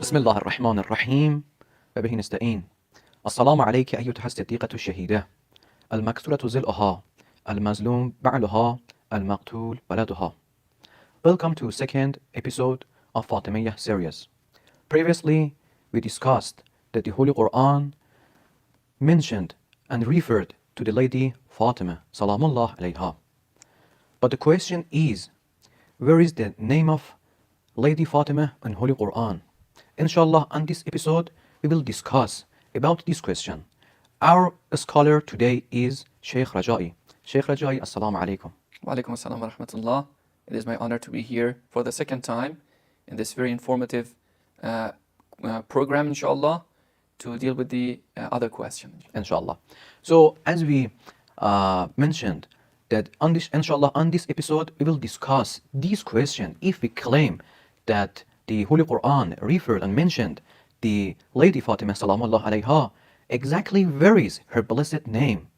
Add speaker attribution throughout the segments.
Speaker 1: بسم الله الرحمن الرحيم وبه نستعين. السلام عليك أيتها الصديقة الشهيدة المكسورة ظلها المظلوم بعلها المقتول ولدها. Welcome to second episode of Fatimiyah series. Previously, we discussed that the Holy Quran mentioned and referred to the Lady Fatimah Salamullah alayha. But the question is, where is the name of Lady Fatimah in Holy Quran? Inshallah, on this episode, we will discuss about this question. Our scholar today is Sheikh Raja'i. Sheikh Raja'i, Assalamu alaikum.
Speaker 2: Wa alaikum assalam wa rahmatullah. It is my honor to be here for the second time in this very informative program, inshallah, to deal with the other question.
Speaker 1: Inshallah. So, as we mentioned, that on this, inshallah, on this episode, we will discuss this question. If we claim that the Holy Quran referred and mentioned the Lady Fatimah Salamullah alayha, exactly where is her blessed name?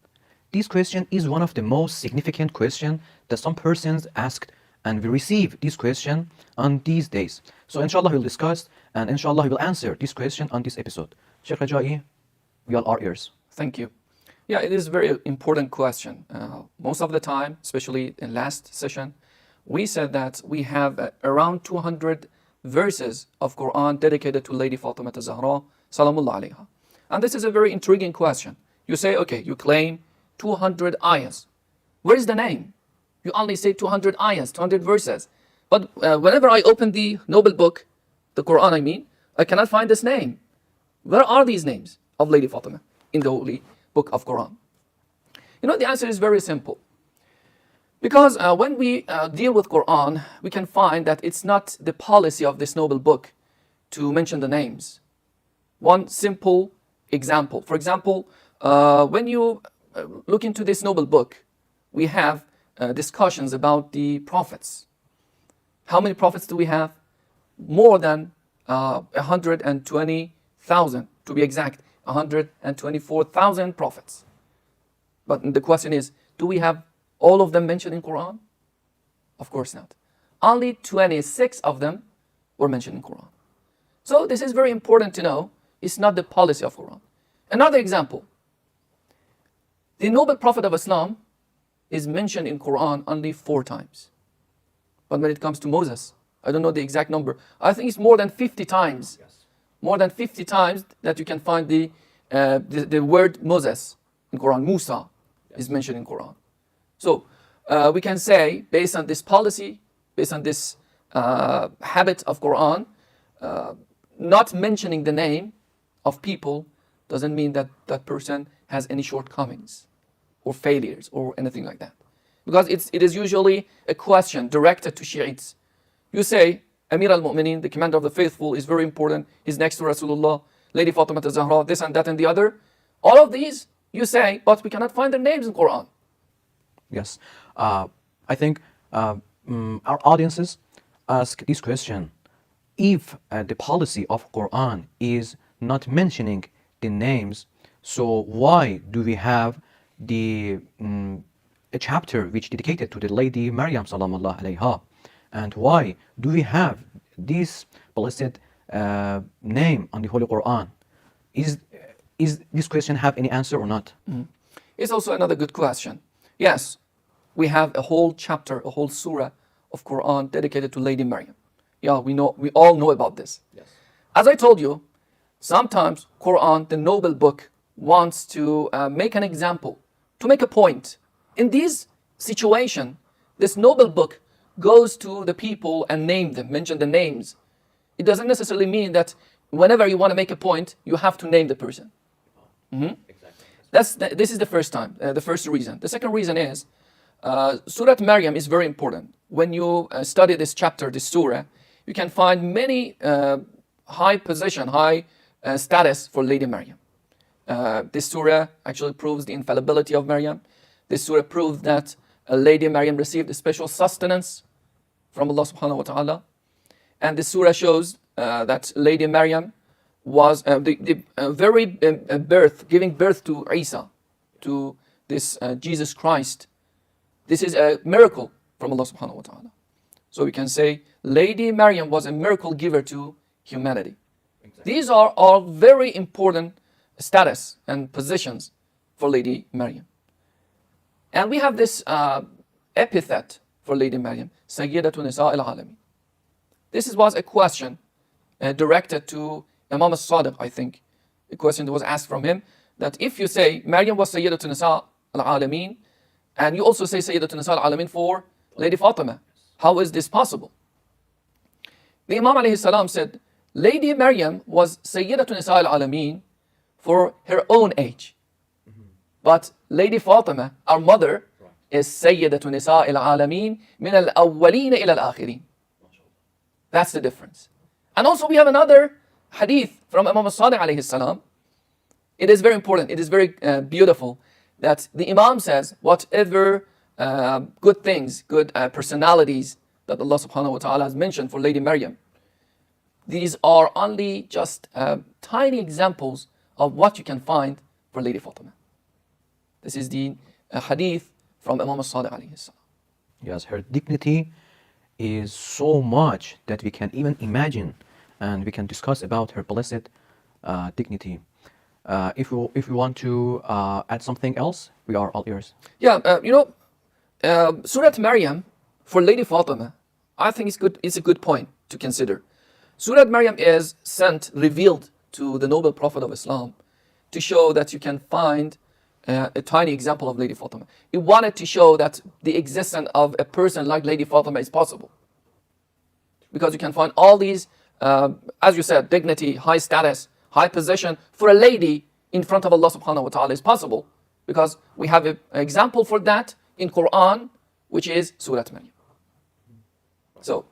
Speaker 1: This question is one of the most significant questions that some persons asked, and we receive this question on these days. So inshallah we'll discuss, and inshallah we will answer this question on this episode. Sheikh Raja'i, we all are ears.
Speaker 2: Thank you. Yeah, it is a very important question. Most of the time, especially in last session, we said that we have around 200 verses of Quran dedicated to Lady Fatimah Zahra Salamullah alayha. And this is a very intriguing question. You say, okay, you claim 200 ayahs. Where is the name? You only say 200 ayahs, 200 verses. But whenever I open the noble book, the Quran I cannot find this name. Where are these names of Lady Fatimah in the holy book of Quran? You know, the answer is very simple. Because when we deal with Quran, we can find that it's not the policy of this noble book to mention the names. One simple example. For example, when you look into this noble book, we have discussions about the prophets. How many prophets do we have? More than 120,000, to be exact, 124,000 prophets. But the question is, do we have all of them mentioned in Quran? Of course not. Only 26 of them were mentioned in Quran. So this is very important to know. It's not the policy of Quran. Another example. The noble prophet of Islam is mentioned in Quran only 4 times. But when it comes to Moses, I don't know the exact number. I think it's more than 50 times. Yes. More than 50 times that you can find the word Moses in Quran. Musa is mentioned in Quran. So we can say, based on this policy, based on this habit of Quran, not mentioning the name of people doesn't mean that that person has any shortcomings or failures or anything like that. Because it is usually a question directed to Shiites. You say, Amir al-Mu'mineen, the commander of the faithful, is very important. He's next to Rasulullah, Lady Fatimah Zahra, this and that and the other. All of these, you say, but we cannot find their names in Quran.
Speaker 1: Yes. I think our audiences ask this question. If the policy of Quran is not mentioning the names, so why do we have a chapter which dedicated to the Lady Maryam Salamullah alayha? And why do we have this blessed name on the Holy Quran? Is this question have any answer or not?
Speaker 2: It's also another good question. Yes, we have a whole chapter, a whole surah of Quran dedicated to Lady Maryam. Yeah, we all know about this. Yes. As I told you, sometimes Quran, the noble book, wants to make an example, to make a point. In this situation, this noble book goes to the people and name them, mention the names. It doesn't necessarily mean that whenever you want to make a point, you have to name the person. Exactly. This is the first time, the first reason. The second reason is, Surah Maryam is very important. When you study this chapter, this surah, you can find many high position, high status for Lady Maryam. This surah actually proves the infallibility of Maryam. This surah proves that Lady Maryam received a special sustenance from Allah subhanahu wa ta'ala. And this surah shows that Lady Maryam was giving birth to Isa, to this Jesus Christ. This is a miracle from Allah subhanahu wa ta'ala. So we can say Lady Maryam was a miracle giver to humanity. These are all very important status and positions for Lady Maryam. And we have this epithet for Lady Maryam, Sayyidatu Nisa al-Alamin. This was a question directed to Imam al-Sadiq, I think. A question that was asked from him, that if you say Maryam was Sayyidatu Nisa al-Alamin, and you also say Sayyidatu Nisa al-Alamin for Lady Fatimah, how is this possible? The Imam alayhi salam said, Lady Maryam was Sayyidatu Nisa al-Alamin for her own age. But Lady Fatimah, our mother, is Sayyidatu Nisa al-Alamin min al-awwaleen ila al-akhirin. That's the difference. And also we have another hadith from Imam al-Sadiq alayhi salam. It is very important, it is very beautiful that the Imam says whatever good things, good personalities that Allah subhanahu wa ta'ala has mentioned for Lady Maryam, these are only just tiny examples of what you can find for Lady Fatimah. This is the hadith from Imam al-Sadiq alayhi salam.
Speaker 1: Yes, her dignity is so much that we can even imagine, and we can discuss about her blessed dignity. If you want to add something else, we are all ears.
Speaker 2: Yeah, Surah Maryam for Lady Fatimah, I think it's a good point to consider. Surah Maryam is revealed to the noble Prophet of Islam to show that you can find a tiny example of Lady Fatimah. It wanted to show that the existence of a person like Lady Fatimah is possible. Because you can find all these, as you said, dignity, high status, high position for a lady in front of Allah subhanahu wa ta'ala is possible. Because we have an example for that in Quran, which is Surah Maryam. So,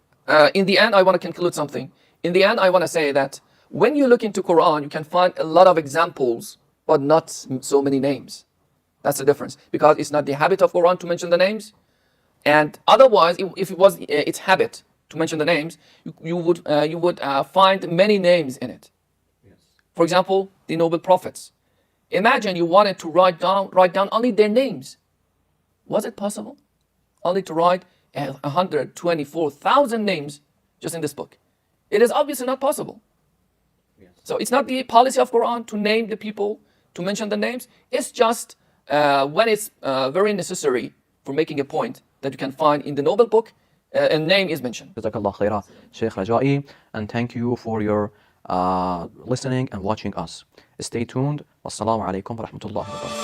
Speaker 2: in the end, I want to conclude something. In the end, I want to say that when you look into Quran, you can find a lot of examples, but not so many names. That's the difference. Because it's not the habit of Quran to mention the names. And otherwise, if it was its habit to mention the names, you would find many names in it. Yes. For example, the noble prophets. Imagine you wanted to write down only their names. Was it possible? Only to write 124,000 names just in this book. It is obviously not possible. Yes. So it's not the policy of Quran to name the people, to mention the names. It's just when it's very necessary for making a point that you can find in the noble book, a name is mentioned.
Speaker 1: Jazakallah khairah, Sheikh Raja'i, and thank you for your listening and watching us. Stay tuned. Wassalamu alaikum wa rahmatullahi wa barakatuh.